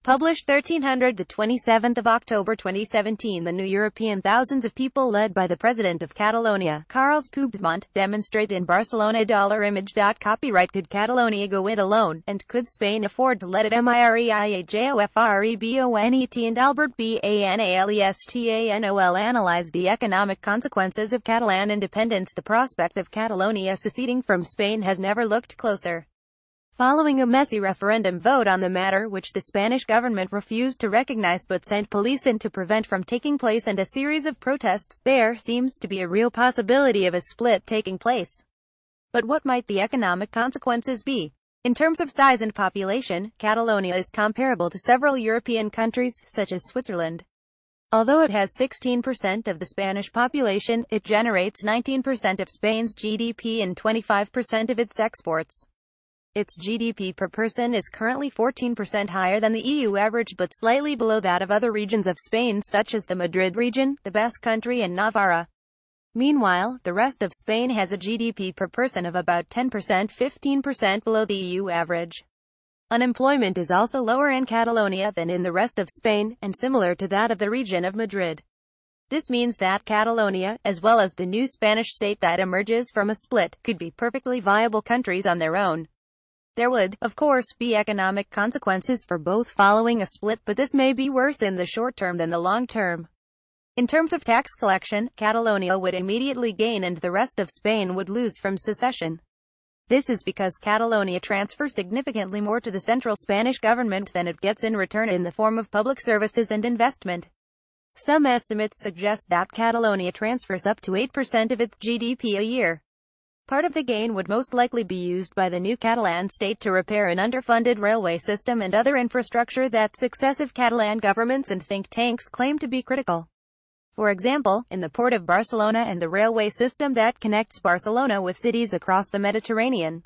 Published 1300 the 27th of October 2017. The new European thousands of people led by the president of Catalonia, Carles Puigdemont, demonstrate in Barcelona. Image. Copyright. Could Catalonia go it alone, and could Spain afford to let it? Mireillejofrebonet and Albert Banalestano analyze the economic consequences of Catalan independence. The prospect of Catalonia seceding from Spain has never looked closer. Following a messy referendum vote on the matter which the Spanish government refused to recognize but sent police in to prevent from taking place, and a series of protests, there seems to be a real possibility of a split taking place. But what might the economic consequences be? In terms of size and population, Catalonia is comparable to several European countries, such as Switzerland. Although it has 16% of the Spanish population, it generates 19% of Spain's GDP and 25% of its exports. Its GDP per person is currently 14% higher than the EU average but slightly below that of other regions of Spain such as the Madrid region, the Basque Country and Navarra. Meanwhile, the rest of Spain has a GDP per person of about 15% below the EU average. Unemployment is also lower in Catalonia than in the rest of Spain, and similar to that of the region of Madrid. This means that Catalonia, as well as the new Spanish state that emerges from a split, could be perfectly viable countries on their own. There would, of course, be economic consequences for both following a split, but this may be worse in the short term than the long term. In terms of tax collection, Catalonia would immediately gain and the rest of Spain would lose from secession. This is because Catalonia transfers significantly more to the central Spanish government than it gets in return in the form of public services and investment. Some estimates suggest that Catalonia transfers up to 8% of its GDP a year. Part of the gain would most likely be used by the new Catalan state to repair an underfunded railway system and other infrastructure that successive Catalan governments and think tanks claim to be critical. For example, in the port of Barcelona and the railway system that connects Barcelona with cities across the Mediterranean.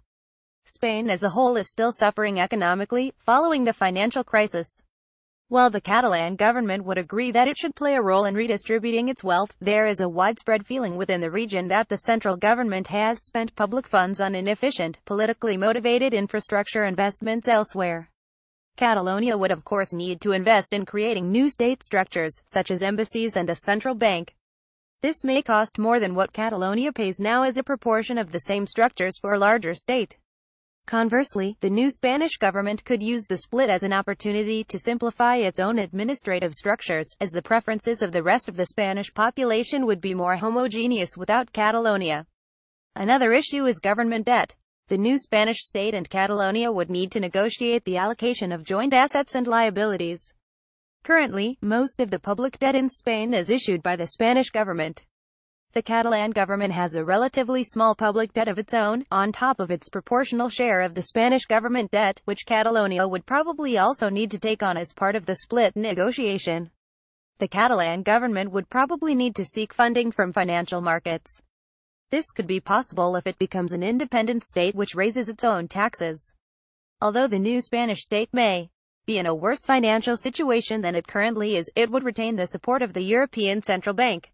Spain as a whole is still suffering economically, following the financial crisis. While the Catalan government would agree that it should play a role in redistributing its wealth, there is a widespread feeling within the region that the central government has spent public funds on inefficient, politically motivated infrastructure investments elsewhere. Catalonia would of course need to invest in creating new state structures, such as embassies and a central bank. This may cost more than what Catalonia pays now as a proportion of the same structures for a larger state. Conversely, the new Spanish government could use the split as an opportunity to simplify its own administrative structures, as the preferences of the rest of the Spanish population would be more homogeneous without Catalonia. Another issue is government debt. The new Spanish state and Catalonia would need to negotiate the allocation of joint assets and liabilities. Currently, most of the public debt in Spain is issued by the Spanish government. The Catalan government has a relatively small public debt of its own, on top of its proportional share of the Spanish government debt, which Catalonia would probably also need to take on as part of the split negotiation. The Catalan government would probably need to seek funding from financial markets. This could be possible if it becomes an independent state which raises its own taxes. Although the new Spanish state may be in a worse financial situation than it currently is, it would retain the support of the European Central Bank.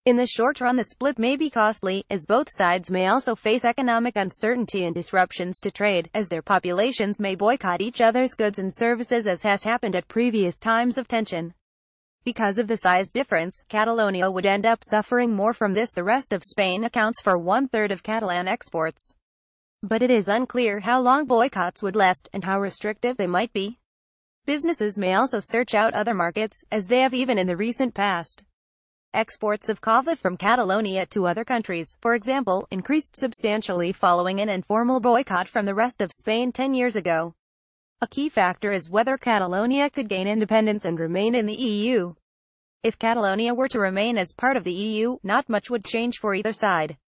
In the short run, the split may be costly, as both sides may also face economic uncertainty and disruptions to trade, as their populations may boycott each other's goods and services, as has happened at previous times of tension. Because of the size difference, Catalonia would end up suffering more from this. The rest of Spain accounts for 1/3 of Catalan exports. But it is unclear how long boycotts would last, and how restrictive they might be. Businesses may also search out other markets, as they have even in the recent past. Exports of coffee from Catalonia to other countries, for example, increased substantially following an informal boycott from the rest of Spain 10 years ago. A key factor is whether Catalonia could gain independence and remain in the EU. If Catalonia were to remain as part of the EU, not much would change for either side.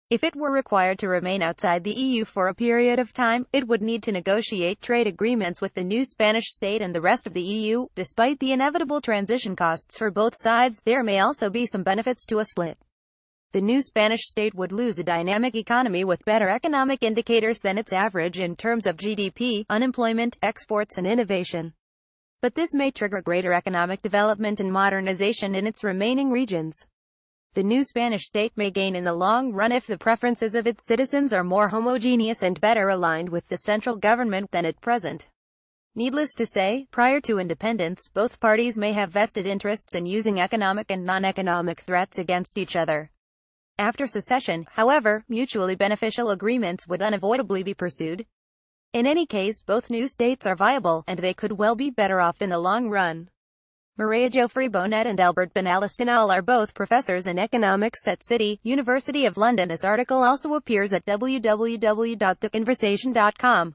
If it were required to remain outside the EU for a period of time, it would need to negotiate trade agreements with the new Spanish state and the rest of the EU. Despite the inevitable transition costs for both sides, there may also be some benefits to a split. The new Spanish state would lose a dynamic economy with better economic indicators than its average in terms of GDP, unemployment, exports and innovation. But this may trigger greater economic development and modernization in its remaining regions. The new Spanish state may gain in the long run if the preferences of its citizens are more homogeneous and better aligned with the central government than at present. Needless to say, prior to independence, both parties may have vested interests in using economic and non-economic threats against each other. After secession, however, mutually beneficial agreements would unavoidably be pursued. In any case, both new states are viable, and they could well be better off in the long run. Maria Geoffrey Bonet and Albert Benalistinal are both professors in economics at City, University of London. This article also appears at www.theconversation.com.